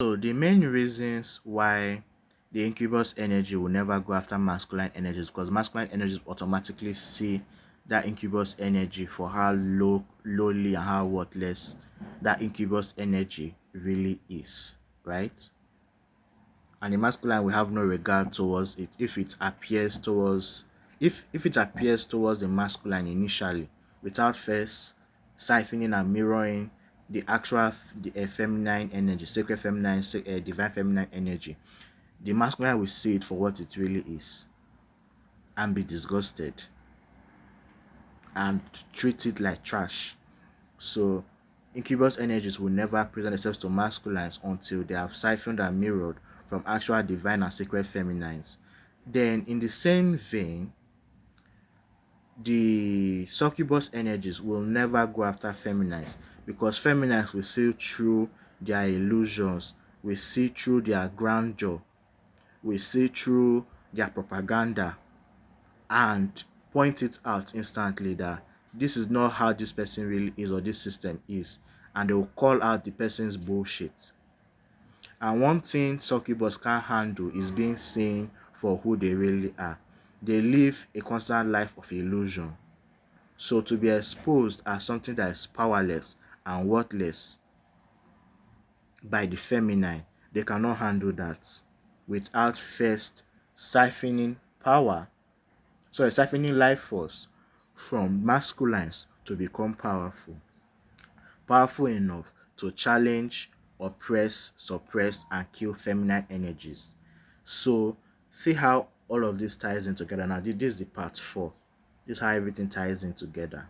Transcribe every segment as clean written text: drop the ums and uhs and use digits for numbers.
So the main reasons why the incubus energy will never go after masculine energies, because masculine energies automatically see that incubus energy for how lowly and how worthless that incubus energy really is, right? And the masculine will have no regard towards it if it appears towards if it appears towards the masculine initially without first siphoning and mirroring the actual feminine energy, sacred feminine, divine feminine energy. The masculine will see it for what it really is and be disgusted and treat it like trash. So incubus energies will never present themselves to masculines until they have siphoned and mirrored from actual divine and sacred feminines. Then, in the same vein, the succubus energies will never go after feminines because feminines will see through their illusions, will see through their grandeur, will see through their propaganda, and point it out instantly that this is not how this person really is or this system is, and they will call out the person's bullshit. And one thing succubus can't handle is being seen for who they really are. They live a constant life of illusion. So to be exposed as something that is powerless and worthless by the feminine, they cannot handle that without first siphoning power, siphoning life force from masculines to become powerful enough to challenge, oppress, suppress, and kill feminine energies. So, see how all of this ties in together. Now, this is the part four. This is how everything ties in together.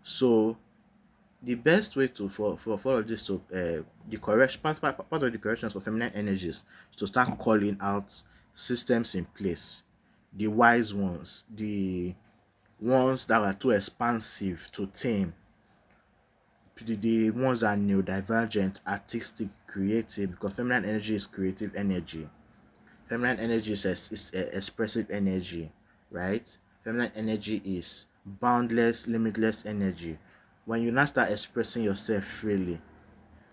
So, the best way to for all of this to the correction part of the corrections for feminine energies is to start calling out systems in place, the wise ones, the ones that are too expansive to tame, the ones that are neurodivergent, artistic, creative, because feminine energy is creative energy. Feminine energy is expressive energy, right? Feminine energy is boundless, limitless energy. When you now start expressing yourself freely,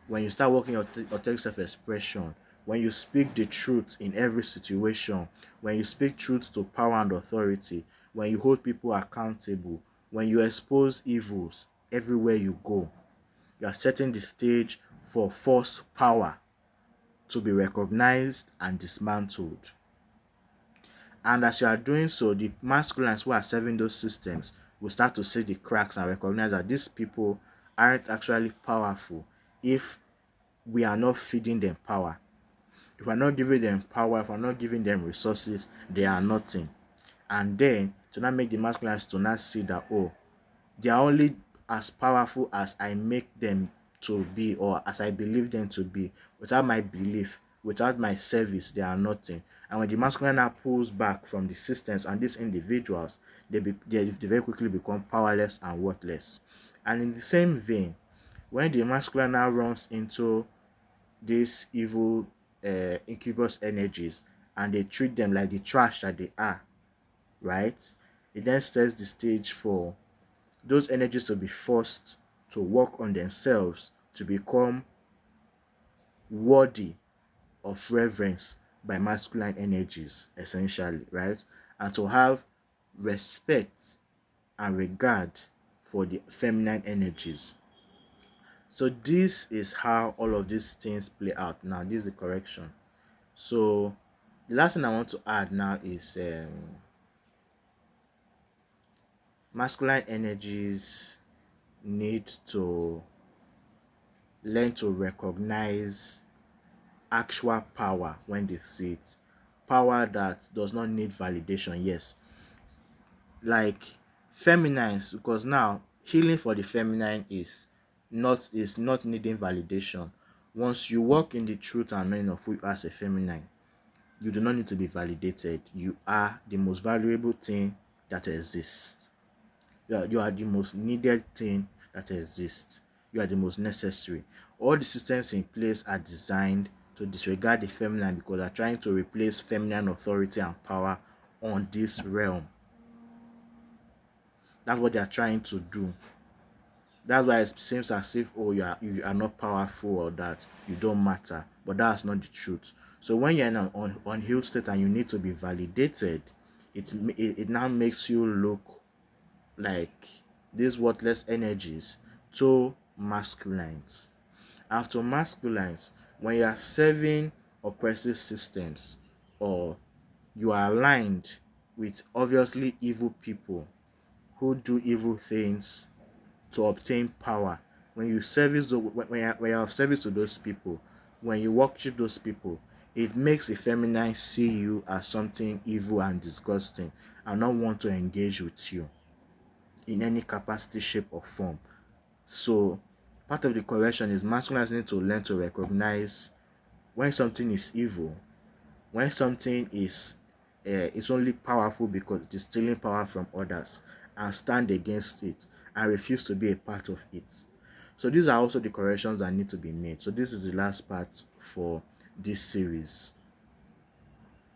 when you start working your authentic self-expression, when you speak the truth in every situation, when you speak truth to power and authority, when you hold people accountable, when you expose evils everywhere you go, you are setting the stage for false power to be recognized and dismantled. And as you are doing so, the masculines who are serving those systems will start to see the cracks and recognize that these people aren't actually powerful if we are not feeding them power. If we're not giving them power, if we're not giving them resources, they are nothing. And then to not make the masculines to not see that, oh, they are only as powerful as I make them to be or as I believe them to be. Without my belief, without my service, they are nothing. And when the masculine now pulls back from the systems and these individuals, they very quickly become powerless and worthless. And in the same vein, when the masculine now runs into these evil incubus energies and they treat them like the trash that they are, right? It then sets the stage for those energies to be forced to work on themselves to become worthy of reverence by masculine energies, essentially, right? And to have respect and regard for the feminine energies. So this is how all of these things play out. Now, this is the correction. So the last thing I want to add now is masculine energies need to learn to recognize actual power when they see it. Power that does not need validation, yes. Like feminines, because now healing for the feminine is not needing validation. Once you walk in the truth and knowing of who you are as a feminine, you do not need to be validated. You are the most valuable thing that exists. You are the most needed thing that exists. You are the most necessary. All the systems in place are designed to disregard the feminine because they're trying to replace feminine authority and power on this realm. That's what they're trying to do. That's why it seems as if, oh, you are not powerful, or that you don't matter, but that's not the truth. So when you're in an unhealed state and you need to be validated, it now makes you look like these worthless energies to masculines. After masculines, when you are serving oppressive systems, or you are aligned with obviously evil people who do evil things to obtain power, when you service when you have service to those people, when you worship those people, it makes the feminine see you as something evil and disgusting, and not want to engage with you in any capacity, shape, or form. So part of the correction is masculines need to learn to recognize when something is evil, when something is only powerful because it is stealing power from others, and stand against it and refuse to be a part of it. So these are also the corrections that need to be made. So this is the last part for this series.